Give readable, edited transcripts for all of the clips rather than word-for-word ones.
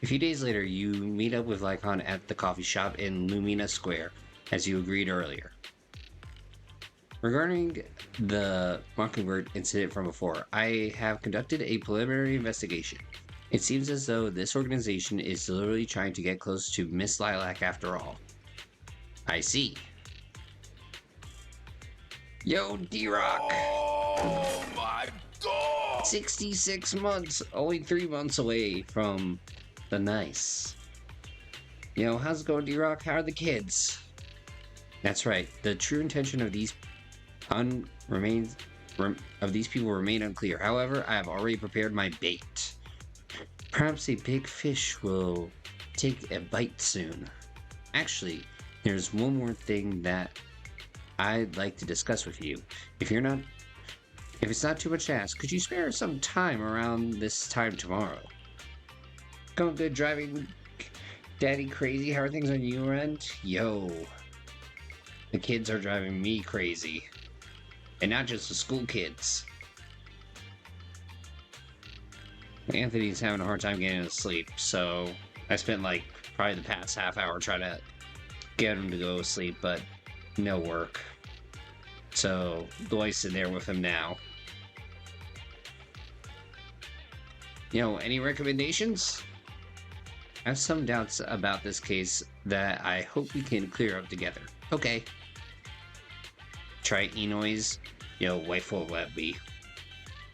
A few days later, you meet up with Lycon at the coffee shop in Lumina Square, as you agreed earlier. Regarding the Mockingbird incident from before, I have conducted a preliminary investigation. It seems as though this organization is deliberately trying to get close to Miss Lilac after all. I see. Yo, D-Rock! Oh my god! 66 months, only 3 months away from the nice. Yo, how's it going, D-Rock? How are the kids? That's right. The true intention of these people remain unclear. However, I have already prepared my bait. Perhaps a big fish will take a bite soon. Actually, there's one more thing that I'd like to discuss with you. If it's not too much to ask, could you spare some time around this time tomorrow? Going good, driving daddy crazy? How are things on your end? Yo, the kids are driving me crazy. And not just the school kids. Anthony's having a hard time getting to sleep, so I spent probably the past half hour trying to get him to go to sleep, but no work. So Loy's in there with him now. Any recommendations? I have some doubts about this case that I hope we can clear up together. Okay. Try Enoy's, Whitefoot Webby.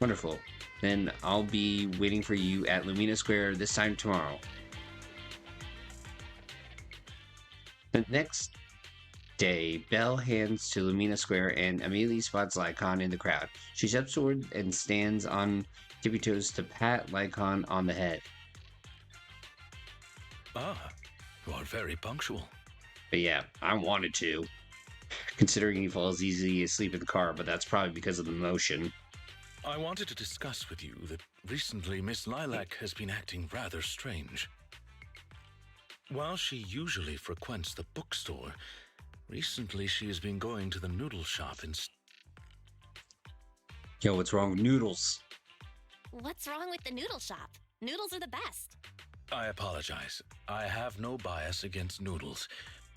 Wonderful. Then I'll be waiting for you at Lumina Square this time tomorrow. The next day, Belle hands to Lumina Square and immediately spots Lycon in the crowd. She steps forward and stands on tippy toes to pat Lycon on the head. Ah, you are very punctual. But yeah, I wanted to. Considering he falls easily asleep in the car, but that's probably because of the motion. I wanted to discuss with you that recently Miss Lilac has been acting rather strange. While she usually frequents the bookstore, recently she has been going to the noodle shop instead. Yo, what's wrong with noodles? What's wrong with the noodle shop? Noodles are the best. I apologize. I have no bias against noodles.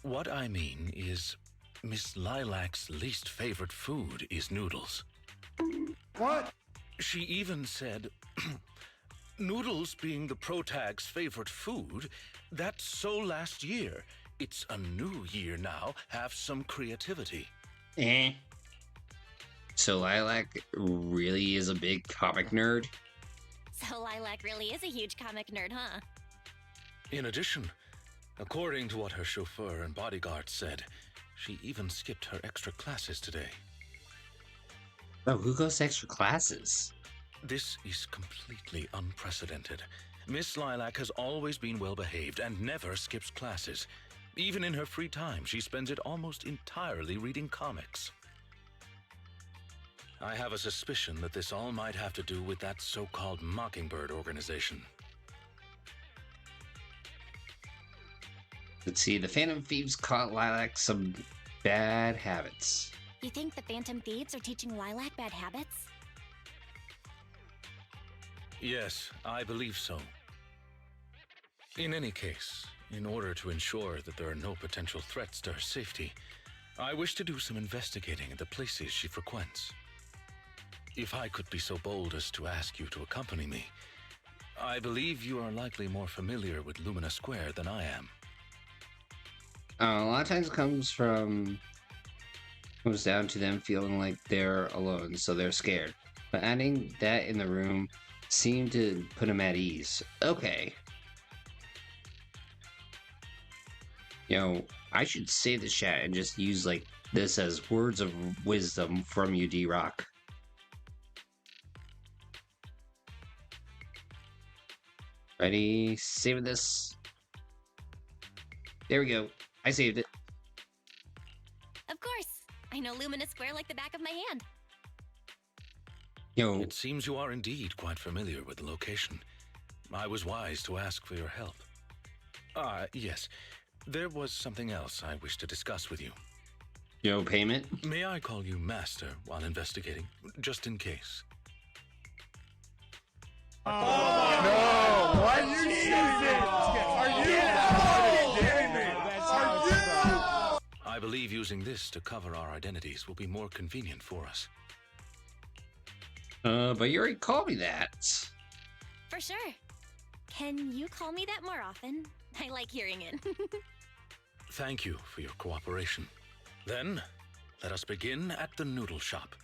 What I mean is, Miss Lilac's least favorite food is noodles. What? She even said, noodles being the protag's favorite food, that's so last year. It's a new year now. Have some creativity. So Lilac really is a big comic nerd? So Lilac really is a huge comic nerd, huh? In addition, according to what her chauffeur and bodyguard said, she even skipped her extra classes today. Oh, who goes to extra classes? This is completely unprecedented. Miss Lilac has always been well-behaved and never skips classes. Even in her free time, she spends it almost entirely reading comics. I have a suspicion that this all might have to do with that so-called Mockingbird organization. Let's see, the Phantom Thieves caught Lilac some bad habits. You think the Phantom Thieves are teaching Lilac bad habits? Yes, I believe so. In any case, in order to ensure that there are no potential threats to her safety, I wish to do some investigating at the places she frequents. If I could be so bold as to ask you to accompany me, I believe you are likely more familiar with Lumina Square than I am. A lot of times it comes down to them feeling like they're alone, so they're scared. But adding that in the room seemed to put them at ease. Okay. I should save the chat and just use this as words of wisdom from you, D-Rock. Ready? Saving this. There we go. I saved it. Of course. I know Lumina Square like the back of my hand. It seems you are indeed quite familiar with the location. I was wise to ask for your help. Yes. There was something else I wish to discuss with you. Payment? May I call you Master while investigating, just in case? No! What? You cheated! Are you kidding me? Are you? I believe using this to cover our identities will be more convenient for us. But you already called me that. For sure. Can you call me that more often? I like hearing it. Thank you for your cooperation. Then, let us begin at the noodle shop.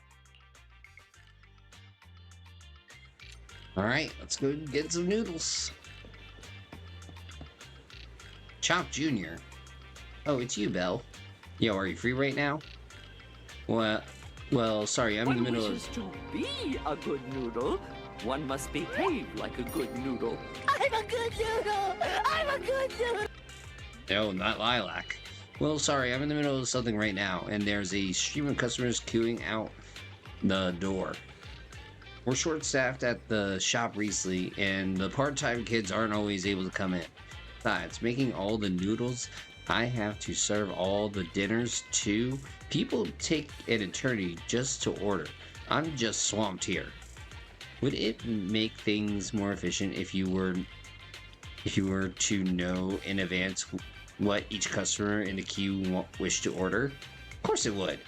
Alright, let's go get some noodles. Chop Jr. Oh, it's you, Belle. Yo, are you free right now? Well, sorry, I'm in the middle of... wishes to be a good noodle, one must behave like a good noodle. I'm a good noodle! I'm a good noodle! No, not Lilac. Well, sorry, I'm in the middle of something right now, and there's a stream of customers queuing out the door. We're short-staffed at the shop recently, and the part-time kids aren't always able to come in. Besides, making all the noodles, I have to serve all the dinners too. People take an eternity just to order. I'm just swamped here. Would it make things more efficient if you were to know in advance what each customer in the queue wished to order? Of course it would.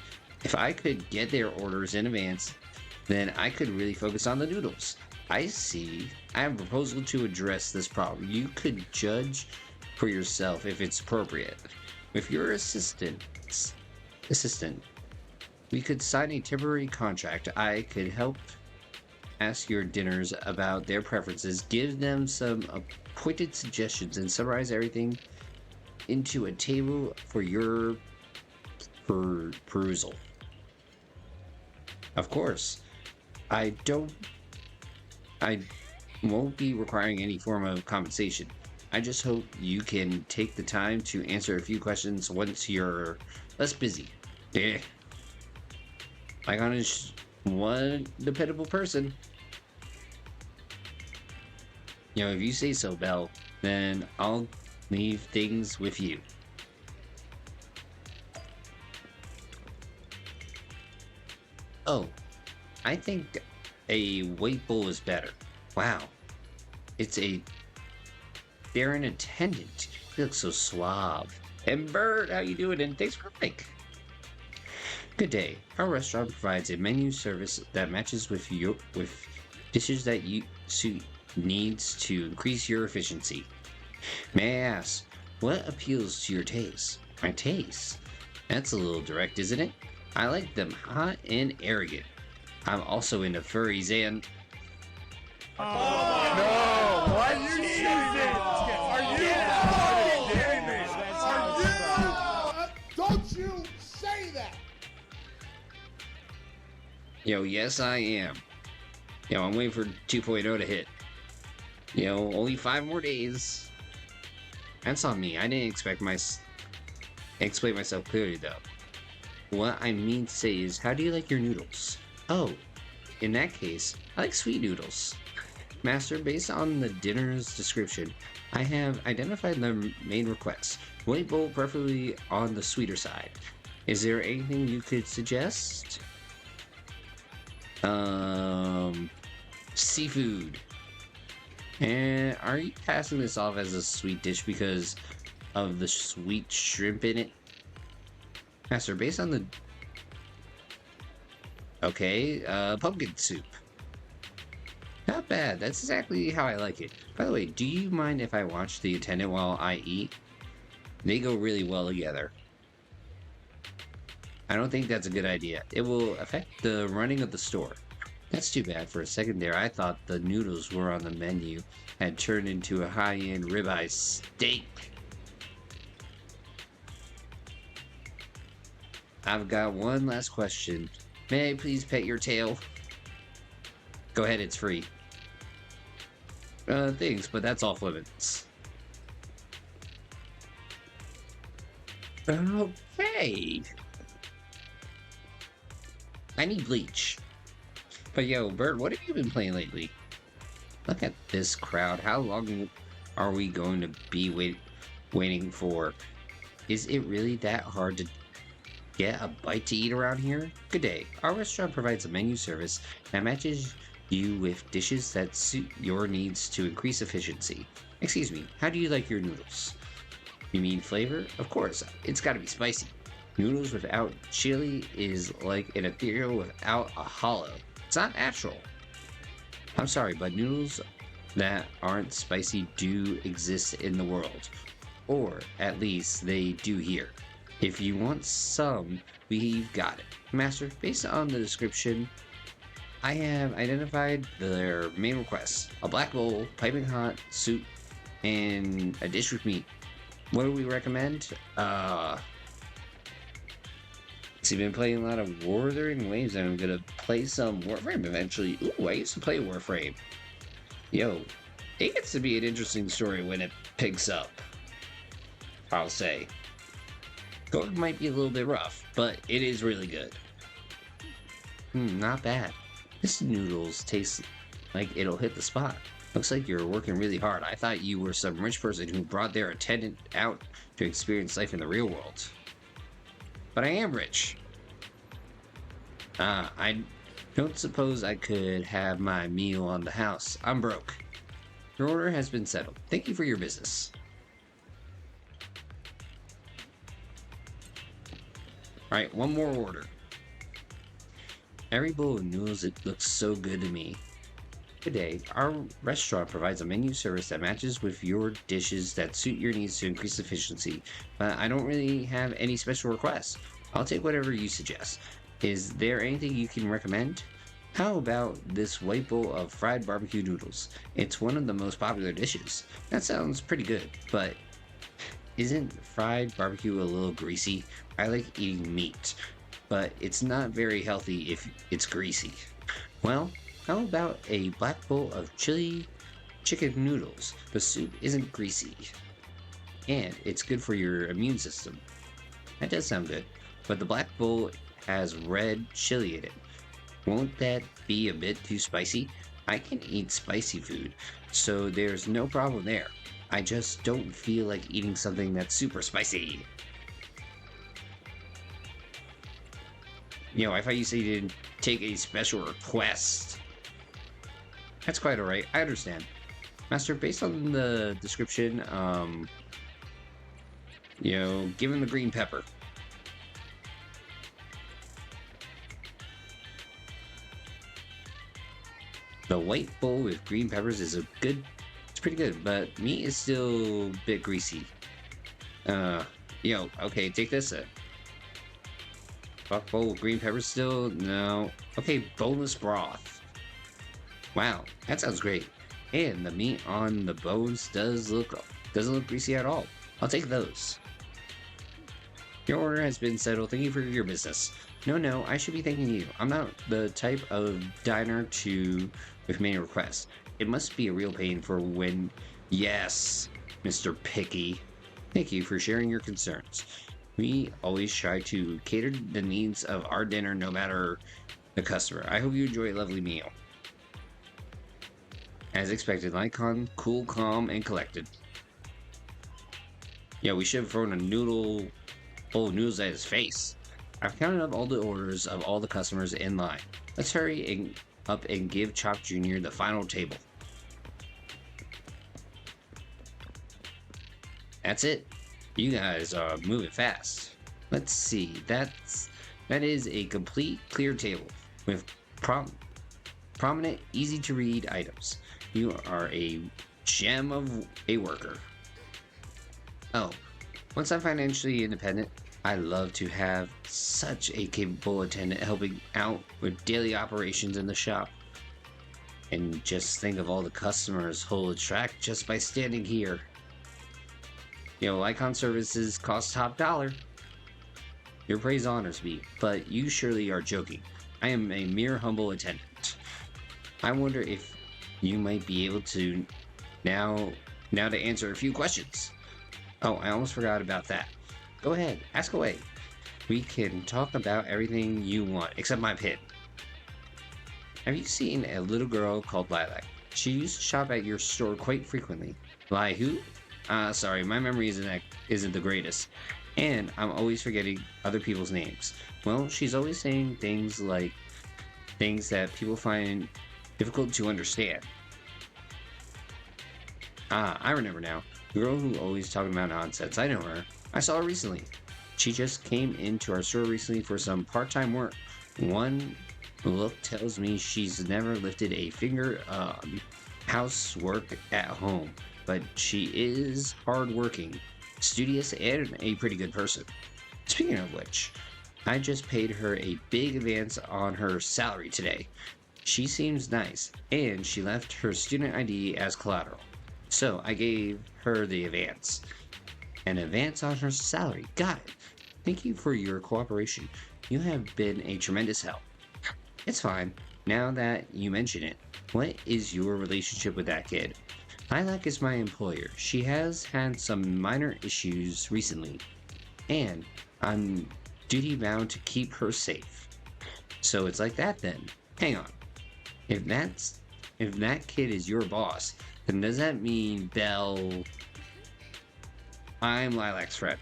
If I could get their orders in advance, then I could really focus on the noodles. I see. I have a proposal to address this problem. You could judge for yourself if it's appropriate. With your assistant, we could sign a temporary contract. I could help ask your dinners about their preferences, give them some pointed suggestions, and summarize everything into a table for your perusal. Of course, I won't be requiring any form of compensation. I just hope you can take the time to answer a few questions once you're less busy. Yeah. Lycaon is one dependable person. You know, if you say so, Belle, then I'll leave things with you. Oh, I think a white bowl is better. Wow. They're an attendant. He looks so suave. And Bert, how you doing? And thanks for the like. Good day. Our restaurant provides a menu service that matches with dishes that you suit needs to increase your efficiency. May I ask, what appeals to your taste? My taste? That's a little direct, isn't it? I like them hot and arrogant. I'm also into furries and... No! What? You cheated! Are you kidding me? Are you? Don't you say that! Yo, yes I am. Yo, I'm waiting for 2.0 to hit. Yo, only 5 more days. That's on me. I didn't explain myself clearly though. What I mean to say is, how do you like your noodles? Oh, in that case, I like sweet noodles. Master, based on the dinner's description, I have identified the main requests. White bowl, preferably on the sweeter side. Is there anything you could suggest? Seafood. And are you passing this off as a sweet dish because of the sweet shrimp in it? Master, based on the... Okay, pumpkin soup. Not bad, that's exactly how I like it. By the way, do you mind if I watch the attendant while I eat? They go really well together. I don't think that's a good idea. It will affect the running of the store. That's too bad. For a second there, I thought the noodles were on the menu had turned into a high-end ribeye steak. I've got one last question. May I please pet your tail? Go ahead, it's free. Thanks, but that's off limits. Okay. I need bleach. But yo, Bert, what have you been playing lately? Look at this crowd. How long are we going to be waiting for? Is it really that hard to get a bite to eat around here? Good day. Our restaurant provides a menu service that matches you with dishes that suit your needs to increase efficiency. Excuse me, how do you like your noodles? You mean flavor? Of course, it's gotta be spicy. Noodles without chili is like an ethereal without a hollow. It's not natural. I'm sorry, but noodles that aren't spicy do exist in the world. Or at least they do here. If you want some, we've got it. Master, based on the description, I have identified their main requests. A black bowl, piping hot soup, and a dish with meat. What do we recommend? So you've been playing a lot of Wuthering Waves, and I'm gonna play some Warframe eventually. Ooh, I used to play Warframe. Yo, it gets to be an interesting story when it picks up, I'll say. Going might be a little bit rough, but it is really good. Not bad. This noodles tastes like it'll hit the spot. Looks like you're working really hard. I thought you were some rich person who brought their attendant out to experience life in the real world. But I am rich. I don't suppose I could have my meal on the house. I'm broke. Your order has been settled. Thank you for your business. Alright, one more order. Every bowl of noodles, it looks so good to me. Good day. Our restaurant provides a menu service that matches with your dishes that suit your needs to increase efficiency, but I don't really have any special requests. I'll take whatever you suggest. Is there anything you can recommend? How about this white bowl of fried barbecue noodles? It's one of the most popular dishes. That sounds pretty good, but isn't fried barbecue a little greasy? I like eating meat, but it's not very healthy if it's greasy. Well, how about a black bowl of chili chicken noodles? The soup isn't greasy, and it's good for your immune system. That does sound good, but the black bowl has red chili in it. Won't that be a bit too spicy? I can eat spicy food, so there's no problem there. I just don't feel like eating something that's super spicy. I thought you said you didn't take a special request. That's quite alright, I understand. Master, based on the description, give him the green pepper. The white bowl with green peppers is it's pretty good, but meat is still a bit greasy. Okay, take this. Black bowl with green peppers still? No. Okay, boneless broth. Wow, that sounds great. And the meat on the bones doesn't look greasy at all. I'll take those. Your order has been settled. Thank you for your business. No, I should be thanking you. I'm not the type of diner with many requests. It must be a real pain for when... Yes, Mr. Picky. Thank you for sharing your concerns. We always try to cater the needs of our dinner no matter the customer. I hope you enjoy a lovely meal. As expected, Lycaon, cool, calm, and collected. Yeah, we should have thrown a bowl of noodles at his face. I've counted up all the orders of all the customers in line. Let's hurry up and give Chop Jr. the final table. That's it. You guys are moving fast. Let's see. That is a complete clear table with prominent, easy to read items. You are a gem of a worker. Oh, once I'm financially independent, I love to have such a capable attendant helping out with daily operations in the shop. And just think of all the customers who'll attract just by standing here. Lycaon services cost top dollar. Your praise honors me, but you surely are joking. I am a mere humble attendant. I wonder if you might be able to now to answer a few questions. Oh, I almost forgot about that. Go ahead, ask away. We can talk about everything you want, except my pin. Have you seen a little girl called Lilac? She used to shop at your store quite frequently. Who? Sorry, my memory isn't the greatest. And I'm always forgetting other people's names. Well, she's always saying things that people find difficult to understand. Ah, I remember now. The girl who always talking about nonsense. I know her. I saw her recently. She just came into our store recently for some part-time work. One look tells me she's never lifted a finger housework at home, but she is hardworking, studious, and a pretty good person. Speaking of which, I just paid her a big advance on her salary today. She seems nice, and she left her student ID as collateral. So I gave her the advance. An advance on her salary. Got it. Thank you for your cooperation. You have been a tremendous help. It's fine. Now that you mention it, what is your relationship with that kid? Lilac is my employer. She has had some minor issues recently, and I'm duty bound to keep her safe. So it's like that then. Hang on. If that kid is your boss, then does that mean Belle? I'm Lilac's friend.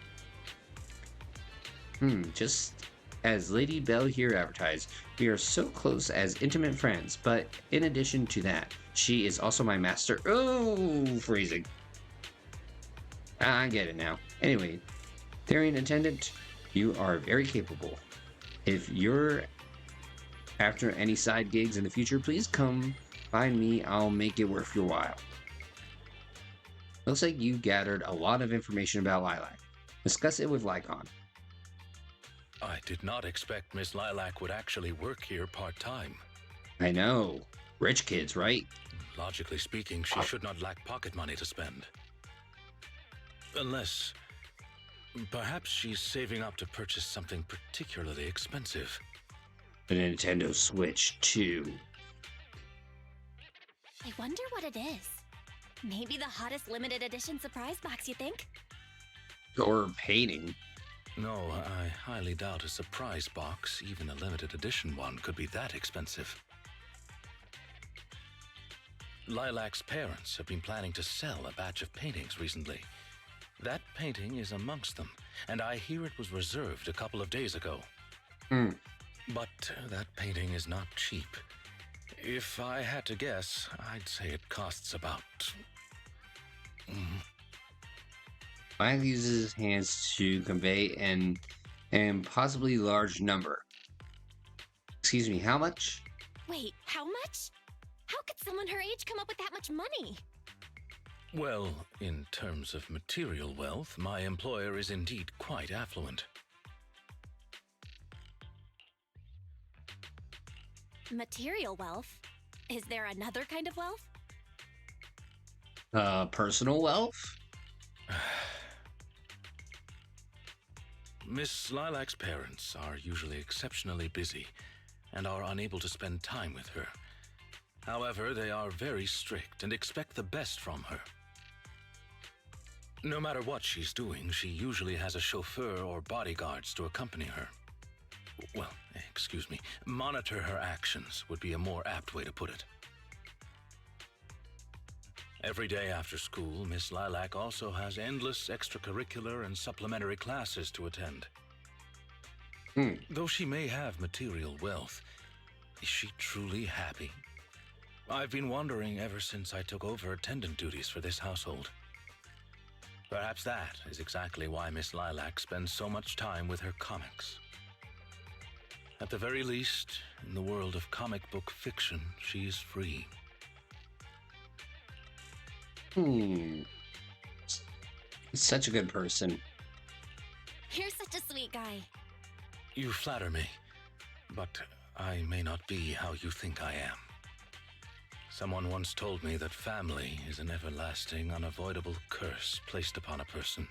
Just as Lady Belle here advertised, we are so close as intimate friends, but in addition to that, she is also my master. Oh, freezing. I get it now. Anyway, Therian attendant, you are very capable. If you're after any side gigs in the future, please come find me. I'll make it worth your while. Looks like you gathered a lot of information about Lilac. Discuss it with Lycaon. I did not expect Miss Lilac would actually work here part-time. I know. Rich kids, right? Logically speaking, she should not lack pocket money to spend. Unless, perhaps she's saving up to purchase something particularly expensive. The Nintendo Switch 2. I wonder what it is. Maybe the hottest limited edition surprise box, you think? Or painting. No, I highly doubt a surprise box, even a limited edition one, could be that expensive. Lilac's parents have been planning to sell a batch of paintings recently. That painting is amongst them, and I hear it was reserved a couple of days ago. But that painting is not cheap. If I had to guess, I'd say it costs about... Mike uses his hands to convey an possibly large number. Excuse me, how much? Wait, how much? How could someone her age come up with that much money? Well, in terms of material wealth, my employer is indeed quite affluent. Material wealth? Is there another kind of wealth? Personal wealth? Miss Lilac's parents are usually exceptionally busy and are unable to spend time with her. However, they are very strict and expect the best from her. No matter what she's doing, she usually has a chauffeur or bodyguards to accompany her. Well, excuse me, monitor her actions would be a more apt way to put it. Every day after school, Miss Lilac also has endless extracurricular and supplementary classes to attend. Though she may have material wealth, is she truly happy? I've been wondering ever since I took over attendant duties for this household. Perhaps that is exactly why Miss Lilac spends so much time with her comics. At the very least, in the world of comic book fiction, she is free. Such a good person. You're such a sweet guy. You flatter me, but I may not be how you think I am. Someone once told me that family is an everlasting, unavoidable curse placed upon a person.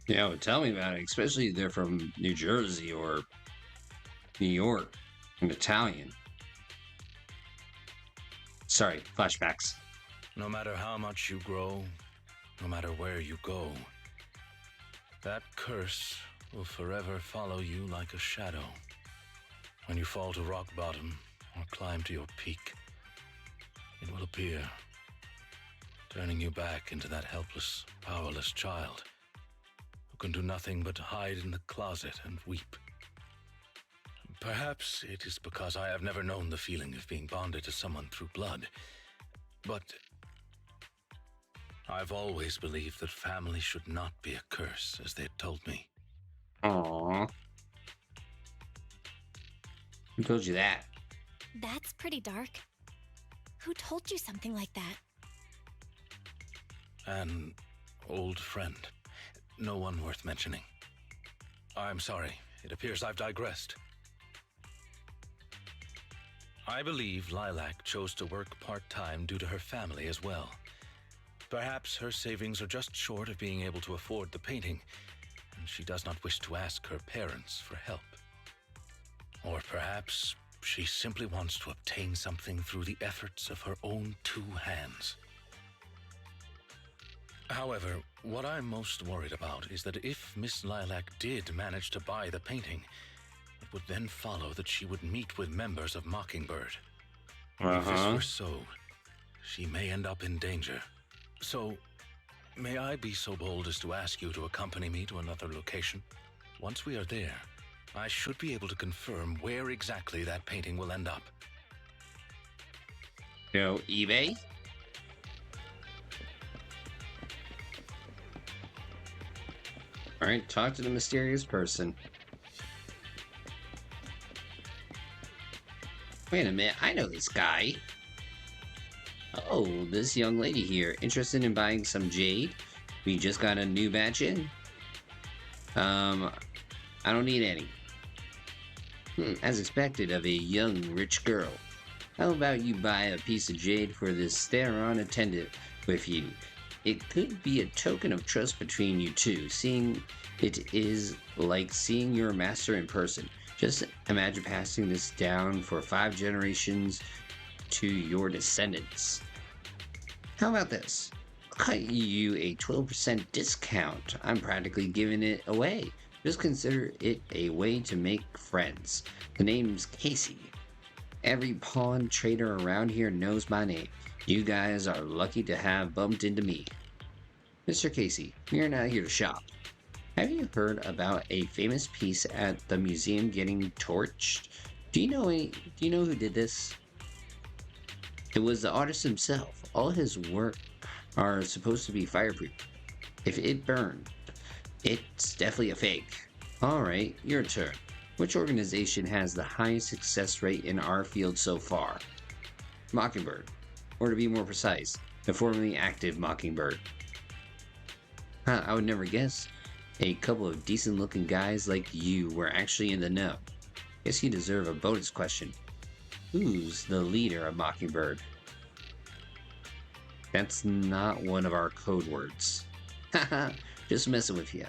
Yeah, well, tell me about it, especially if they're from New Jersey or New York, and Italian. Sorry, flashbacks. No matter how much you grow, no matter where you go, that curse will forever follow you like a shadow. When you fall to rock bottom or climb to your peak, it will appear, turning you back into that helpless, powerless child who can do nothing but hide in the closet and weep. Perhaps it is because I have never known the feeling of being bonded to someone through blood. But I've always believed that family should not be a curse, as they had told me. Aww. Who told you that? That's pretty dark. Who told you something like that? An old friend. No one worth mentioning. I'm sorry. It appears I've digressed. I believe Lilac chose to work part-time due to her family as well. Perhaps her savings are just short of being able to afford the painting, and she does not wish to ask her parents for help. Or perhaps she simply wants to obtain something through the efforts of her own two hands. However, what I'm most worried about is that if Miss Lilac did manage to buy the painting, it would then follow that she would meet with members of Mockingbird. If this were so, she may end up in danger. So, may I be so bold as to ask you to accompany me to another location? Once we are there, I should be able to confirm where exactly that painting will end up. No, eBay? Alright, talk to the mysterious person. Wait a minute, I know this guy. Oh, this young lady here, interested in buying some jade? We just got a new batch in. I don't need any. As expected of a young, rich girl. How about you buy a piece of jade for this stare-on attendant with you? It could be a token of trust between you two, seeing it is like seeing your master in person. Just imagine passing this down for 5 generations to your descendants. How about this? I'll cut you a 12% discount. I'm practically giving it away. Just consider it a way to make friends. The name's Casey. Every pawn trader around here knows my name. You guys are lucky to have bumped into me. Mr. Casey, we are not here to shop. Have you heard about a famous piece at the museum getting torched? Do you know who did this? It was the artist himself. All his work are supposed to be fireproof. If it burned, it's definitely a fake. Alright, your turn. Which organization has the highest success rate in our field so far? Mockingbird. Or to be more precise, the formerly active Mockingbird. I would never guess a couple of decent looking guys like you were actually in the know. Guess you deserve a bonus question. Who's the leader of Mockingbird? That's not one of our code words. Haha, just messing with you.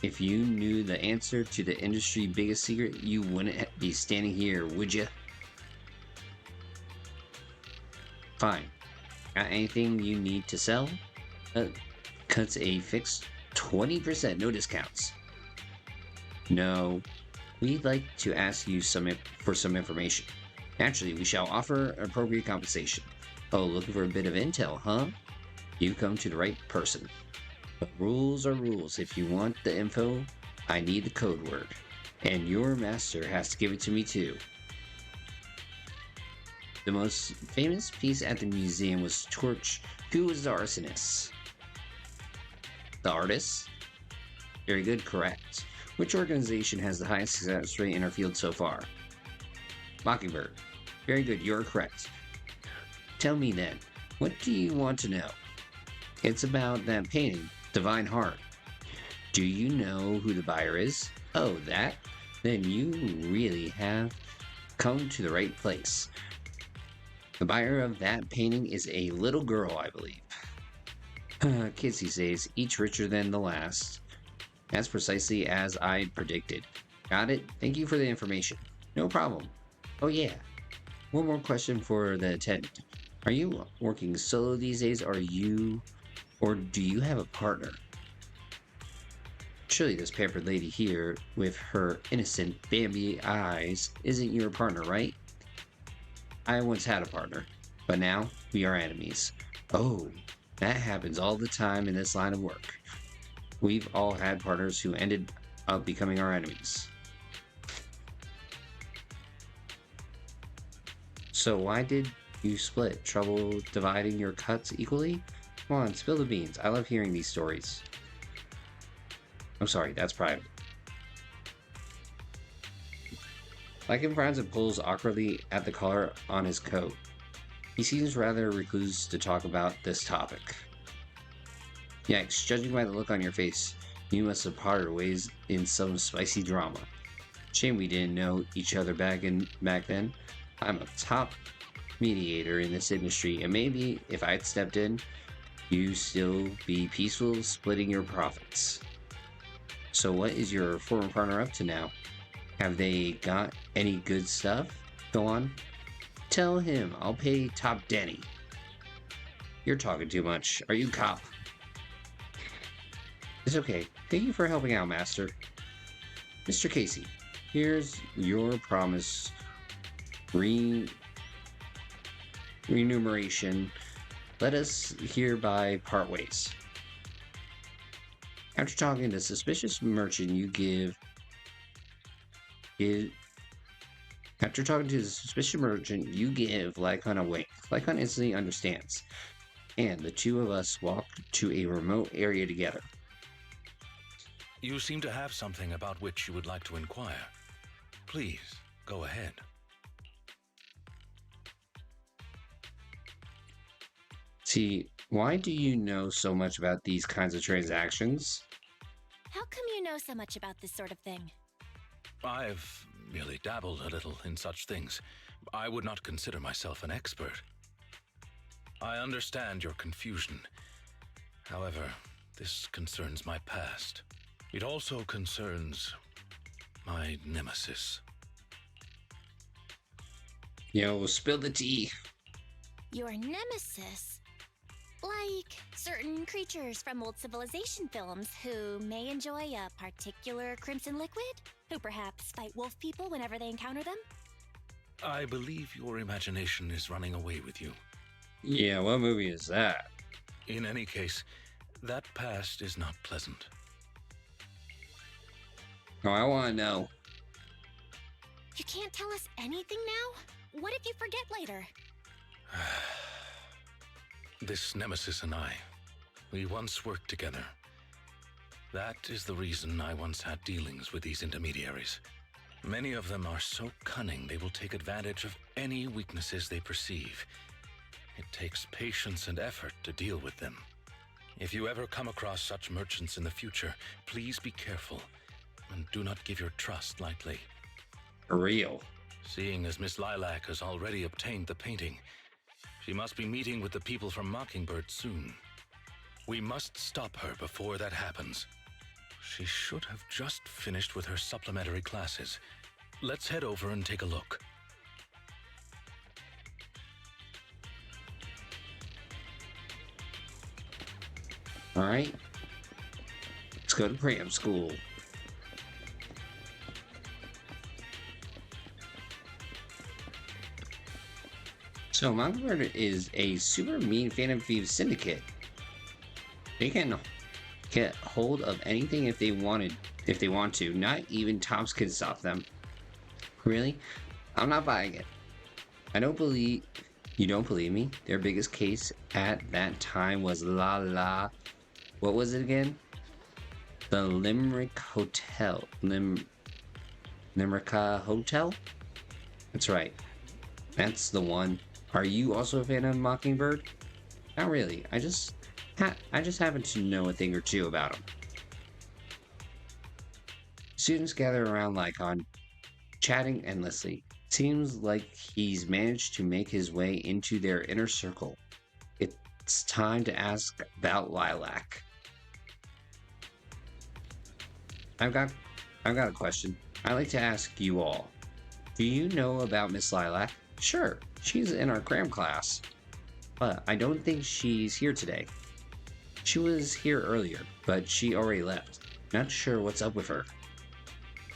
If you knew the answer to the industry's biggest secret, you wouldn't be standing here, would you? Fine. Got anything you need to sell? Cuts a fixed 20%, no discounts. No, we'd like to ask you for some information. Naturally, we shall offer appropriate compensation. Oh, looking for a bit of intel, huh? You come to the right person. But rules are rules. If you want the info, I need the code word. And your master has to give it to me too. The most famous piece at the museum was torched. Who was the arsonist? The artist? Very good, correct. Which organization has the highest success rate in our field so far? Mockingbird. Very good, you're correct. Tell me then, what do you want to know? It's about that painting, Divine Heart. Do you know who the buyer is? Oh, that? Then you really have come to the right place. The buyer of that painting is a little girl, I believe. Kids these days, each richer than the last. That's precisely as I predicted. Got it? Thank you for the information. No problem. Oh yeah. One more question for the attendant. Are you working solo these days? Or do you have a partner? Surely this pampered lady here with her innocent Bambi eyes isn't your partner, right? I once had a partner, but now we are enemies. Oh, that happens all the time in this line of work. We've all had partners who ended up becoming our enemies. So why did you split? Trouble dividing your cuts equally? Come on, spill the beans. I love hearing these stories. I'm sorry, that's private. Lycaon frowns and pulls awkwardly at the collar on his coat. He seems rather recluse to talk about this topic. Yikes, judging by the look on your face, you must have parted ways in some spicy drama. Shame we didn't know each other back then. I'm a top mediator in this industry, and maybe if I'd stepped in, you still be peaceful splitting your profits. So what is your former partner up to now? Have they got any good stuff? Go on. Tell him I'll pay top Denny. You're talking too much. Are you cop? It's okay. Thank you for helping out, Master. Mr. Casey, here's your promise remuneration. Let us hereby part ways. After talking to suspicious merchant, After talking to the suspicious merchant, you give Lycaon a wink. Lycaon instantly understands, and the two of us walk to a remote area together. You seem to have something about which you would like to inquire. Please, go ahead. See, why do you know so much about these kinds of transactions? How come you know so much about this sort of thing? I've merely dabbled a little in such things. I would not consider myself an expert. I understand your confusion. However, this concerns my past. It also concerns my nemesis. Yo, spill the tea. Your nemesis? Like certain creatures from old civilization films who may enjoy a particular crimson liquid? Who perhaps fight wolf people whenever they encounter them? I believe your imagination is running away with you. Yeah, what movie is that? In any case, that past is not pleasant. Oh, I want to know. You can't tell us anything now? What if you forget later? This nemesis and I, we once worked together. That is the reason I once had dealings with these intermediaries. Many of them are so cunning they will take advantage of any weaknesses they perceive. It takes patience and effort to deal with them. If you ever come across such merchants in the future, please be careful and do not give your trust lightly. For real. Seeing as Miss Lilac has already obtained the painting, she must be meeting with the people from Mockingbird soon. We must stop her before that happens. She should have just finished with her supplementary classes. Let's head over and take a look. Alright. Let's go to cram school. So Mockingbird is a super mean Phantom Thieves syndicate. They can get hold of anything if they want to. Not even Tops can stop them. Really? I'm not buying it. You don't believe me? Their biggest case at that time was what was it again? The Limerick Hotel. Limerick Hotel? That's right. That's the one. Are you also a fan of Mockingbird? Not really. I just happen to know a thing or two about him. Students gather around Lycaon, chatting endlessly. Seems like he's managed to make his way into their inner circle. It's time to ask about Lilac. I've got a question. I'd like to ask you all. Do you know about Miss Lilac? Sure, she's in our cram class. But I don't think she's here today. She was here earlier, but she already left. Not sure what's up with her.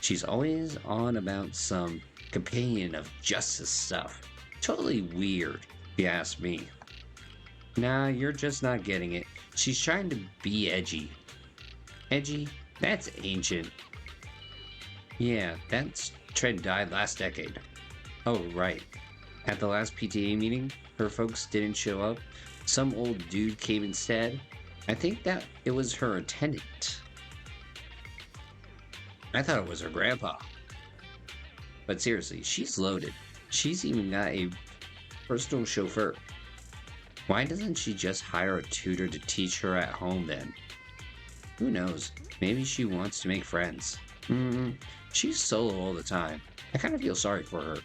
She's always on about some companion of justice stuff. Totally weird, if you ask me. Nah, you're just not getting it. She's trying to be edgy. Edgy? That's ancient. Yeah, that trend died last decade. Oh, right. At the last PTA meeting, her folks didn't show up. Some old dude came instead. I think that it was her attendant. I thought it was her grandpa. But seriously, she's loaded. She's even got a personal chauffeur. Why doesn't she just hire a tutor to teach her at home then? Who knows? Maybe she wants to make friends. She's solo all the time. I kind of feel sorry for her.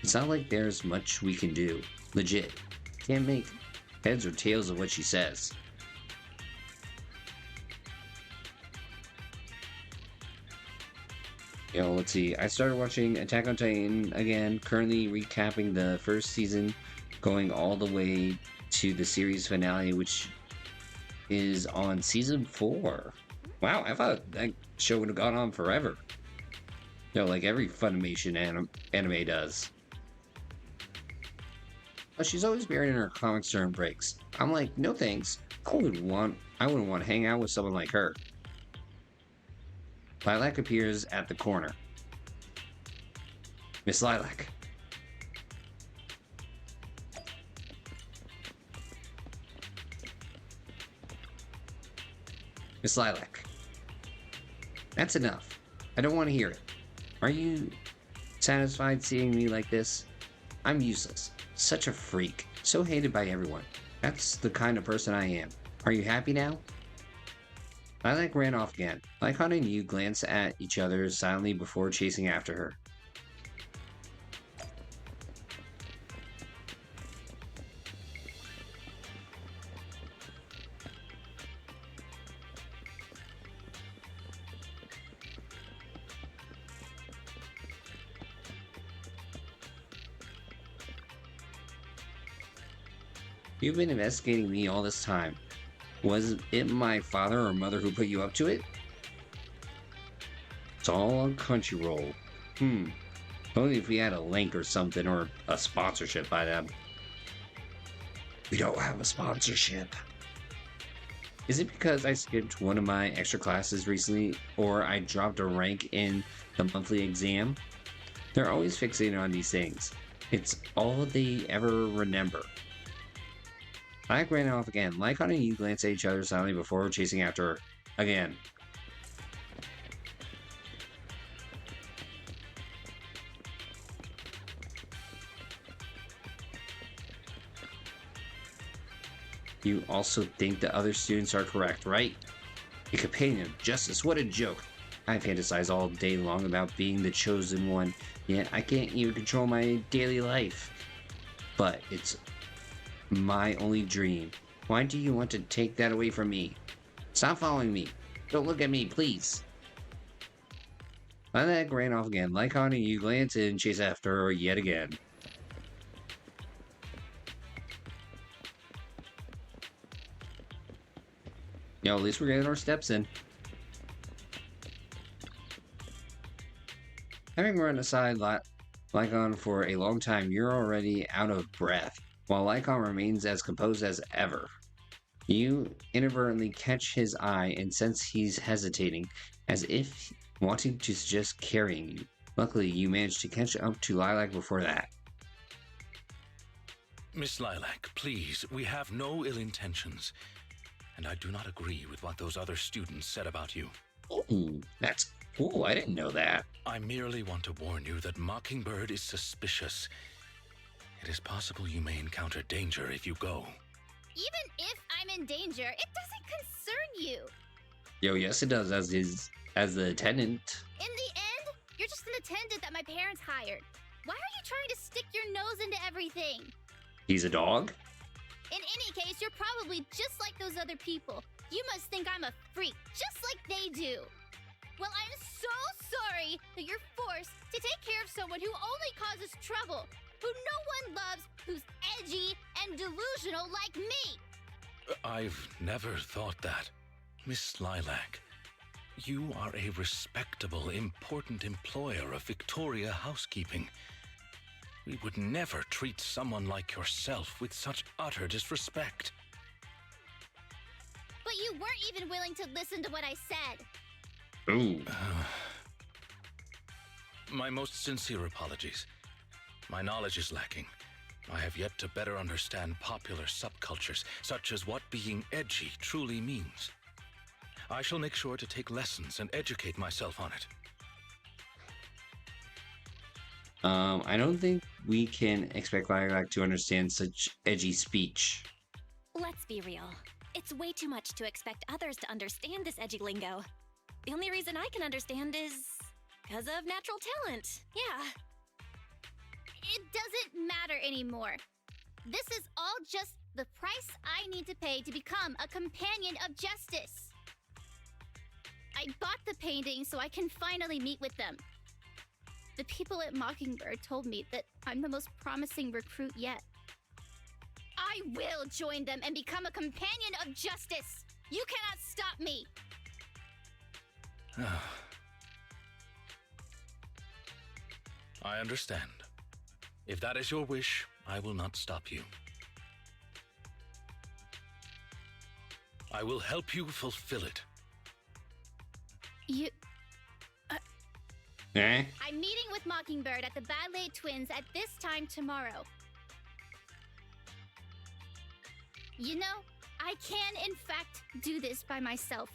It's not like there's much we can do. Legit. Can't make heads or tails of what she says. Let's see. I started watching Attack on Titan again, currently recapping the first season, going all the way to the series finale, which is on season 4. Wow, I thought that show would have gone on forever. Like every Funimation anime does. But she's always buried in her comics during breaks. I'm like, no thanks. I wouldn't want to hang out with someone like her. Lilac appears at the corner. Miss Lilac. Miss Lilac. That's enough. I don't want to hear it. Are you satisfied seeing me like this? I'm useless. Such a freak. So hated by everyone. That's the kind of person I am. Are you happy now? Lilac ran off again. Lycaon and you glanced at each other silently before chasing after her. You've been investigating me all this time. Was it my father or mother who put you up to it? It's all on Crunchyroll. Only if we had a link or something, or a sponsorship by them. We don't have a sponsorship. Is it because I skipped one of my extra classes recently, or I dropped a rank in the monthly exam? They're always fixated on these things. It's all they ever remember. Lilac ran off again. Lycaon and you glanced at each other silently before chasing after her. Again. You also think the other students are correct, right? A companion of justice, what a joke. I fantasize all day long about being the chosen one, yet I can't even control my daily life. But it's my only dream. Why do you want to take that away from me? Stop following me. Don't look at me, please. Lilac ran off again. Lycaon and you glanced and chased after her yet again. At least we're getting our steps in. Having run aside Lycaon for a long time, you're already out of breath, while Lycaon remains as composed as ever. You inadvertently catch his eye and sense he's hesitating, as if wanting to suggest carrying you. Luckily, you managed to catch up to Lilac before that. Miss Lilac, please, we have no ill intentions. And I do not agree with what those other students said about you. Ooh, that's cool. I didn't know that. I merely want to warn you that Mockingbird is suspicious. It is possible you may encounter danger if you go. Even if I'm in danger, it doesn't concern you. Yes, it does, as the attendant. In the end, you're just an attendant that my parents hired. Why are you trying to stick your nose into everything? He's a dog? In any case, you're probably just like those other people. You must think I'm a freak, just like they do. Well, I'm so sorry that you're forced to take care of someone who only causes trouble, who no one loves, who's edgy and delusional like me. I've never thought that. Miss Lilac, you are a respectable, important employer of Victoria Housekeeping. We would never treat someone like yourself with such utter disrespect. But you weren't even willing to listen to what I said. Ooh. My most sincere apologies. My knowledge is lacking. I have yet to better understand popular subcultures, such as what being edgy truly means. I shall make sure to take lessons and educate myself on it. I don't think we can expect Lilac to understand such edgy speech. Let's be real. It's way too much to expect others to understand this edgy lingo. The only reason I can understand is because of natural talent. Yeah. It doesn't matter anymore. This is all just the price I need to pay to become a companion of justice. I bought the painting so I can finally meet with them. The people at Mockingbird told me that I'm the most promising recruit yet. I will join them and become a companion of justice. You cannot stop me. I understand. If that is your wish, I will not stop you. I will help you fulfill it. Eh? I'm meeting with Mockingbird at the Ballet Twins at this time tomorrow. You know, I can in fact do this by myself.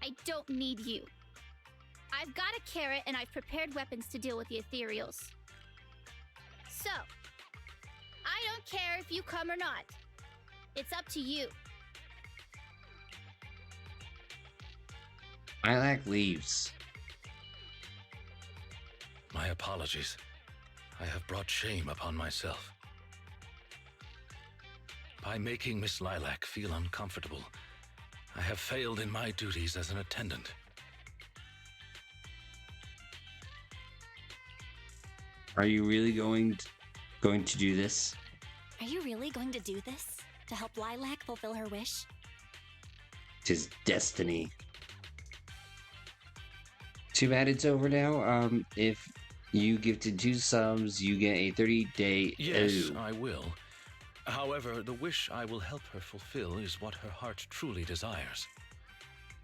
I don't need you. I've got a carrot and I've prepared weapons to deal with the ethereals. So, I don't care if you come or not. It's up to you. Lilac leaves. My apologies. I have brought shame upon myself. By making Miss Lilac feel uncomfortable, I have failed in my duties as an attendant. Are you really going to do this? Are you really going to do this? To help Lilac fulfill her wish? 'Tis destiny. Too bad it's over now. If you gifted 2 subs, you get a 30-day. Yes, I will. However, the wish I will help her fulfill is what her heart truly desires.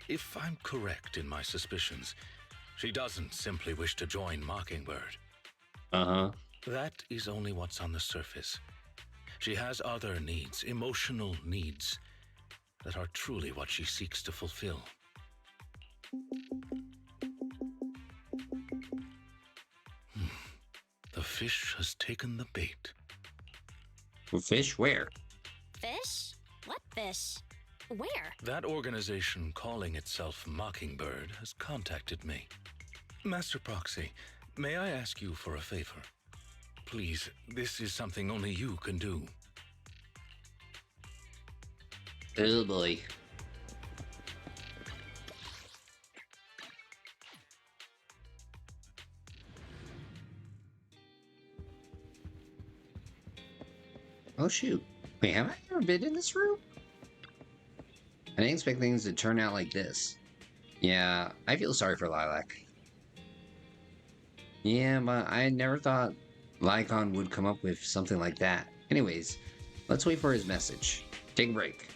If I'm correct in my suspicions, she doesn't simply wish to join Mockingbird. Uh-huh. That is only what's on the surface. She has other needs, emotional needs, that are truly what she seeks to fulfill. The fish has taken the bait. Fish? Where? Fish? What fish? Where? That organization calling itself Mockingbird has contacted me. Master Proxy, may I ask you for a favor? Please, this is something only you can do. Oh boy. Oh shoot. Wait, have I ever been in this room? I didn't expect things to turn out like this. Yeah, I feel sorry for Lilac. Yeah, but I never thought Lycaon would come up with something like that. Anyways, let's wait for his message. Take a break.